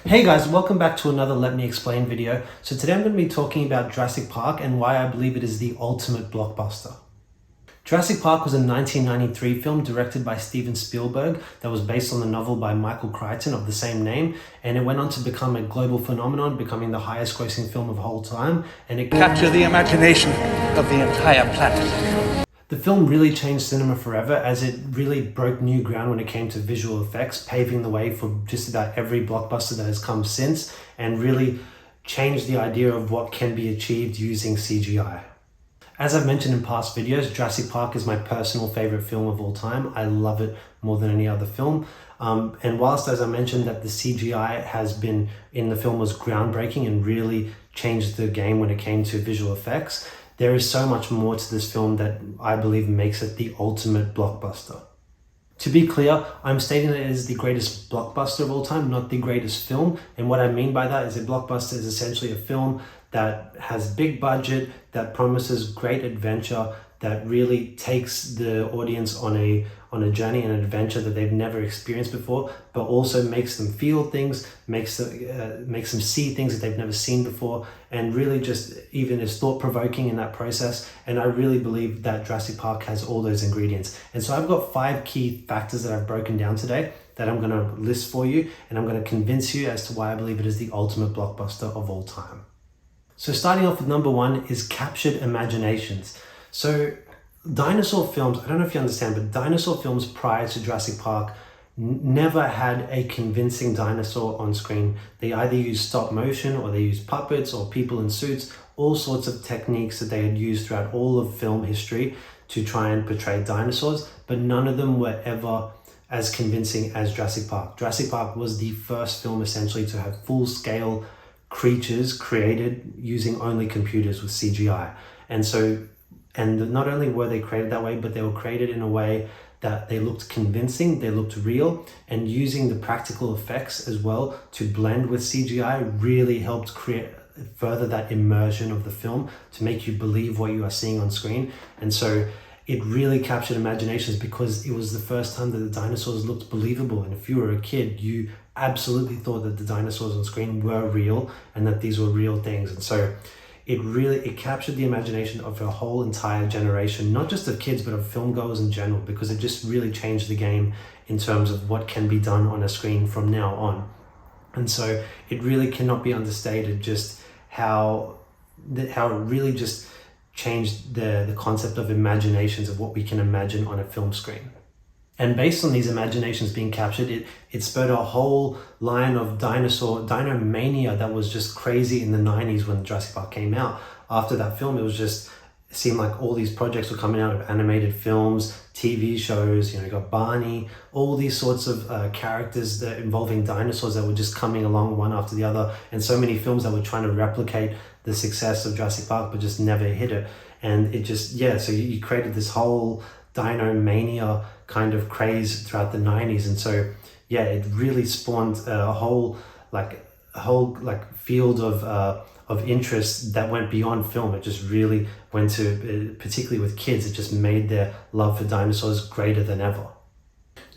Hey guys, welcome back to another Let Me Explain video. So today I'm going to be talking about Jurassic Park and why I believe it is the ultimate blockbuster. Jurassic Park was a 1993 film directed by Steven Spielberg that was based on the novel by Michael Crichton of the same name, and it went on to become a global phenomenon, becoming the highest grossing film of all time, and it captured the imagination of the entire planet. The film really changed cinema forever, as it really broke new ground when it came to visual effects, paving the way for just about every blockbuster that has come since, and really changed the idea of what can be achieved using CGI. As I've mentioned in past videos, Jurassic Park is my personal favorite film of all time. I love it more than any other film. And whilst, as I mentioned, that the CGI has been in the film was groundbreaking and really changed the game when it came to visual effects, there is so much more to this film that I believe makes it the ultimate blockbuster. To be clear, I'm stating that it is the greatest blockbuster of all time, not the greatest film. And what I mean by that is a blockbuster is essentially a film that has big budget, that promises great adventure, that really takes the audience on a journey and an adventure that they've never experienced before, but also makes them feel things, makes them see things that they've never seen before, and really just even is thought-provoking in that process. And I really believe that Jurassic Park has all those ingredients. And so I've got 5 key factors that I've broken down today that I'm going to list for you, and I'm going to convince you as to why I believe it is the ultimate blockbuster of all time. So starting off with number 1 is captured imaginations. So dinosaur films, I don't know if you understand, but dinosaur films prior to Jurassic Park never had a convincing dinosaur on screen. They either used stop motion, or they used puppets, or people in suits, all sorts of techniques that they had used throughout all of film history to try and portray dinosaurs, but none of them were ever as convincing as Jurassic Park. Jurassic Park was the first film essentially to have full-scale creatures created using only computers with CGI. And not only were they created that way, but they were created in a way that they looked convincing, they looked real, and using the practical effects as well to blend with CGI really helped create further that immersion of the film to make you believe what you are seeing on screen. And so it really captured imaginations because it was the first time that the dinosaurs looked believable. And if you were a kid, you absolutely thought that the dinosaurs on screen were real and that these were real things. And so it captured the imagination of a whole entire generation, not just of kids, but of film goers in general, because it just really changed the game in terms of what can be done on a screen from now on. And so it really cannot be understated just how it really just changed the concept of imaginations of what we can imagine on a film screen. And based on these imaginations being captured, it spurred a whole line of dino mania that was just crazy in the 90s when Jurassic Park came out. After that film, it seemed like all these projects were coming out of animated films, TV shows, you got Barney, all these sorts of characters that involving dinosaurs that were just coming along one after the other, and so many films that were trying to replicate the success of Jurassic Park but just never hit it. And it just, so you created this whole dino mania kind of craze throughout the 90s. And so it really spawned a whole field of interest that went beyond film. It just really went to, particularly with kids, it just made their love for dinosaurs greater than ever.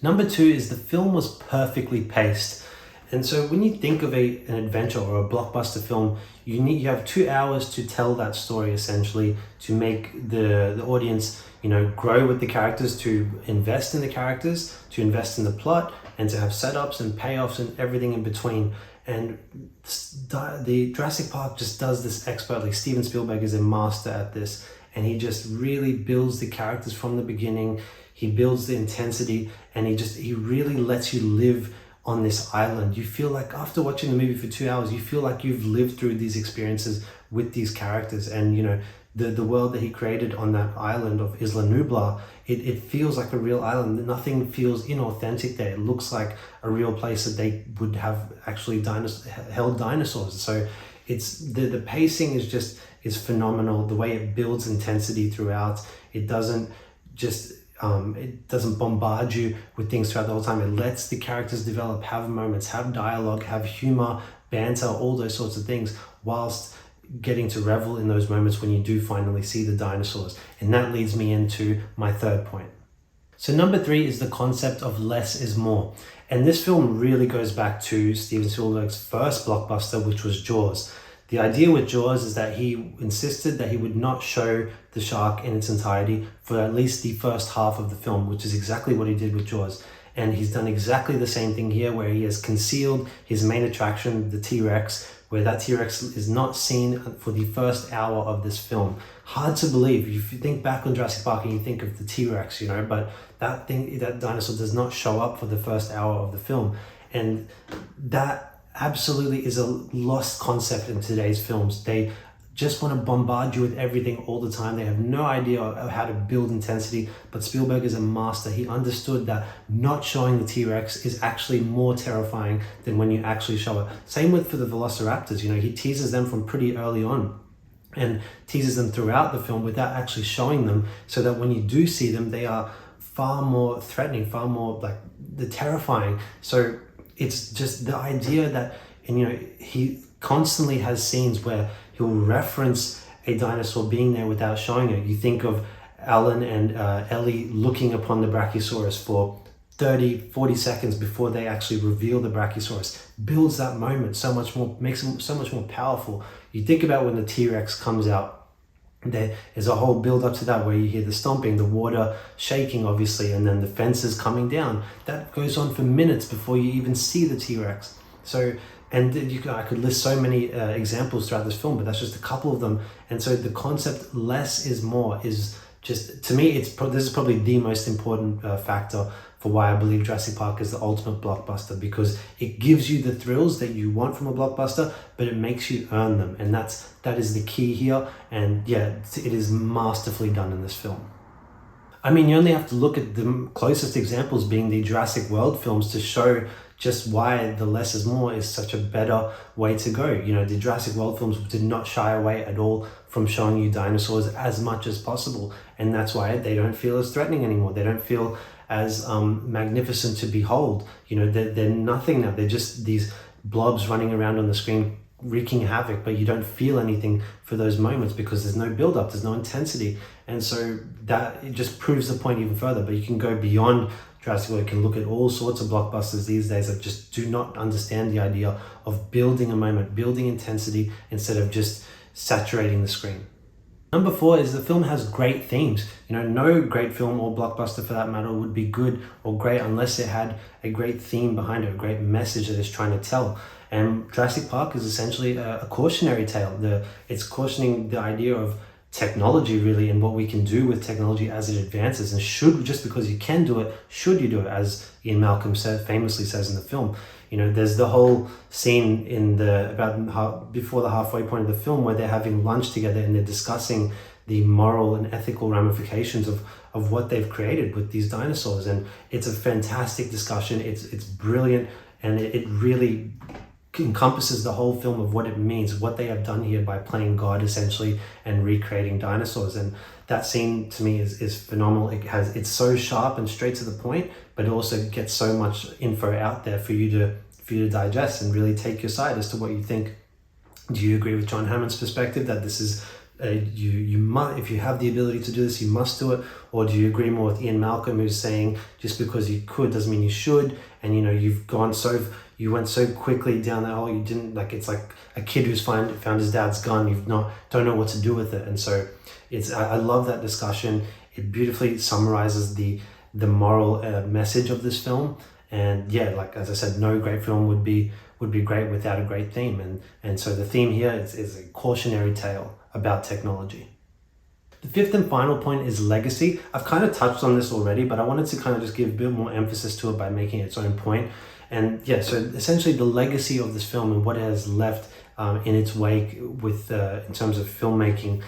Number 2 is the film was perfectly paced. And so when you think of an adventure or a blockbuster film, you have 2 hours to tell that story, essentially, to make the audience grow with the characters, to invest in the characters, to invest in the plot, and to have setups and payoffs and everything in between. And the Jurassic Park just does this expertly. Steven Spielberg is a master at this, and he just really builds the characters from the beginning. He builds the intensity, and he really lets you live on this island. You feel like after watching the movie for 2 hours, you feel like you've lived through these experiences with these characters. And the world that he created on that island of Isla Nublar, it feels like a real island. Nothing feels inauthentic there. It looks like a real place that they would have actually held dinosaurs. So it's the pacing is phenomenal. The way it builds intensity throughout, it doesn't bombard you with things throughout the whole time. It lets the characters develop, have moments, have dialogue, have humor, banter, all those sorts of things, whilst getting to revel in those moments when you do finally see the dinosaurs. And that leads me into my 3rd point. So number 3 is the concept of less is more. And this film really goes back to Steven Spielberg's first blockbuster, which was Jaws. The idea with Jaws is that he insisted that he would not show the shark in its entirety for at least the first half of the film, which is exactly what he did with Jaws. And he's done exactly the same thing here, where he has concealed his main attraction, the T-Rex, where that T-Rex is not seen for the first hour of this film. Hard to believe. If you think back on Jurassic Park and you think of the T-Rex, you know, but that dinosaur does not show up for the first hour of the film. And that absolutely is a lost concept in today's films. They just want to bombard you with everything all the time. They have no idea of how to build intensity, but Spielberg is a master. He understood that not showing the T-Rex is actually more terrifying than when you actually show it. Same with for the Velociraptors, you know, he teases them from pretty early on and teases them throughout the film without actually showing them, so that when you do see them, they are far more threatening, far more like they're terrifying. So it's just the idea that, and you know, he constantly has scenes where he'll reference a dinosaur being there without showing it. You think of Alan and Ellie looking upon the Brachiosaurus for 30-40 seconds before they actually reveal the Brachiosaurus. Builds that moment so much more, makes it so much more powerful. You think about when the T-Rex comes out, there is a whole build up to that where you hear the stomping, the water shaking obviously, and then the fences coming down. That goes on for minutes before you even see the T-Rex. So, and I could list so many examples throughout this film, but that's just a couple of them. And so the concept less is more is just, to me, this is probably the most important factor for why I believe Jurassic Park is the ultimate blockbuster, because it gives you the thrills that you want from a blockbuster, but it makes you earn them. And that is the key here. And yeah, it is masterfully done in this film. I mean, you only have to look at the closest examples being the Jurassic World films to show just why the less is more is such a better way to go. You know, the Jurassic World films did not shy away at all from showing you dinosaurs as much as possible. And that's why they don't feel as threatening anymore. They don't feel as magnificent to behold. You know, they're nothing now. They're just these blobs running around on the screen wreaking havoc, but you don't feel anything for those moments because there's no build-up, there's no intensity. And so that it just proves the point even further. But you can go beyond Jurassic World. You can look at all sorts of blockbusters these days that just do not understand the idea of building a moment, building intensity instead of just saturating the screen. Number 4 is the film has great themes. You know, no great film or blockbuster for that matter would be good or great unless it had a great theme behind it, a great message that it's trying to tell. And Jurassic Park is essentially a cautionary tale. It's cautioning the idea of technology really, and what we can do with technology as it advances. And just because you can do it, should you do it, as Ian Malcolm famously says in the film. You know, there's the whole scene before the halfway point of the film where they're having lunch together and they're discussing the moral and ethical ramifications of what they've created with these dinosaurs. And it's a fantastic discussion. It's brilliant, and it really encompasses the whole film of what it means, what they have done here by playing God essentially and recreating dinosaurs. And that scene to me is phenomenal. It's so sharp and straight to the point, but it also gets so much info out there for you to digest and really take your side as to what you think. Do you agree with John Hammond's perspective that this is you must, if you have the ability to do this, you must do it? Or do you agree more with Ian Malcolm, who's saying just because you could doesn't mean you should, and you know you went so quickly down that hole, you didn't, like, it's like a kid who's found his dad's gun, don't know what to do with it. And so I love that discussion. It beautifully summarizes the moral message of this film. And yeah, like as I said, no great film would be great without a great theme. And so the theme here is a cautionary tale about technology. The 5th and final point is legacy. I've kind of touched on this already, but I wanted to kind of just give a bit more emphasis to it by making it its own point. And yeah, so essentially the legacy of this film and what it has left in its wake in terms of filmmaking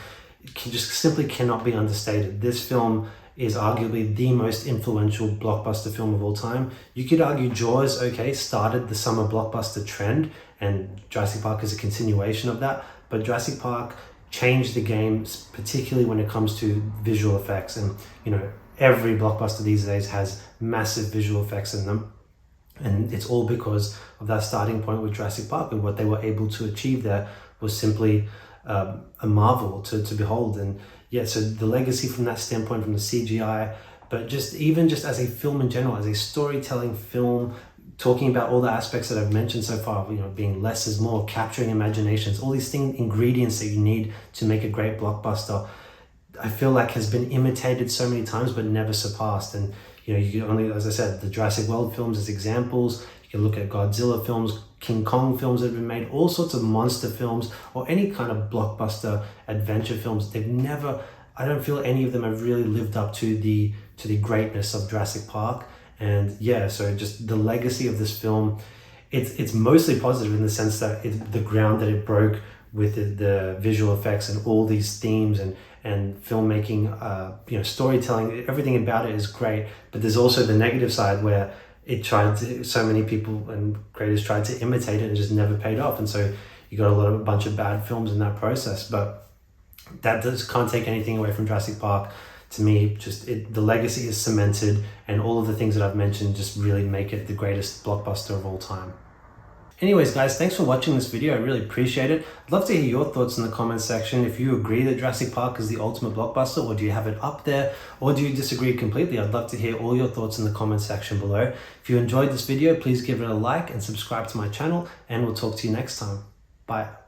just simply cannot be understated. This film is arguably the most influential blockbuster film of all time. You could argue Jaws, started the summer blockbuster trend, and Jurassic Park is a continuation of that. But Jurassic Park changed the game, particularly when it comes to visual effects. And you know, every blockbuster these days has massive visual effects in them. And it's all because of that starting point with Jurassic Park, and what they were able to achieve there was simply a marvel to behold. And yeah, so the legacy from that standpoint, from the CGI, but just as a film in general, as a storytelling film, talking about all the aspects that I've mentioned so far, you know, being less is more, capturing imaginations, all these ingredients that you need to make a great blockbuster, I feel like has been imitated so many times but never surpassed. And you know, you can only, as I said, the Jurassic World films as examples. You can look at Godzilla films, King Kong films that have been made, all sorts of monster films, or any kind of blockbuster adventure films. They've never, I don't feel any of them have really lived up to the greatness of Jurassic Park. And yeah, so just the legacy of this film, it's mostly positive in the sense that the ground that it broke with the visual effects and all these themes and filmmaking, you know, storytelling, everything about it is great. But there's also the negative side where so many people and creators tried to imitate it and just never paid off. And so you got a bunch of bad films in that process. But that can't take anything away from Jurassic Park. To me, the legacy is cemented, and all of the things that I've mentioned just really make it the greatest blockbuster of all time. Anyways, guys, thanks for watching this video. I really appreciate it. I'd love to hear your thoughts in the comments section. If you agree that Jurassic Park is the ultimate blockbuster, or do you have it up there, or do you disagree completely? I'd love to hear all your thoughts in the comments section below. If you enjoyed this video, please give it a like and subscribe to my channel, and we'll talk to you next time. Bye.